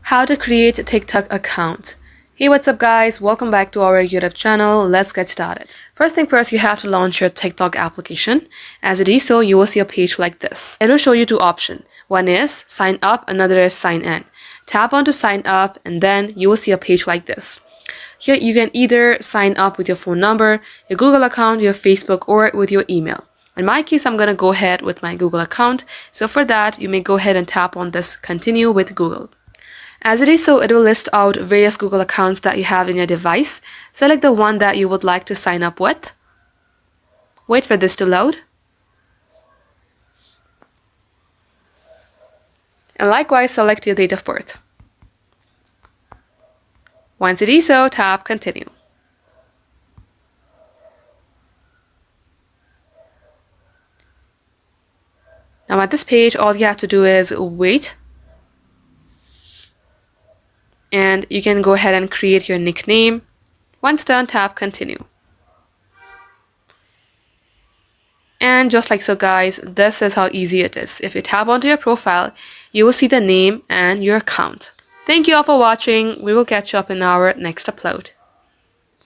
How to create a TikTok account. Hey, what's up guys? Welcome back to our YouTube channel. Let's get started. First thing first, you have to launch your TikTok application. As you do so, you will see a page like this. It will show you two options. One is sign up, another is sign in. Tap on to sign up and then you will see a page like this. Here you can either sign up with your phone number, your Google account, your Facebook, or with your email. In my case, I'm going to go ahead with my Google account. So for that, you may go ahead and tap on this continue with Google. As it is so, it will list out various Google accounts that you have in your device. Select the one that you would like to sign up with. Wait for this to load. And likewise, select your date of birth. Once it is so, tap continue. Now at this page, all you have to do is wait. And you can go ahead and create your nickname. Once done, tap continue. And just like so guys, this is how easy it is. If you tap onto your profile, you will see the name and your account. Thank you all for watching. We will catch you up in our next upload.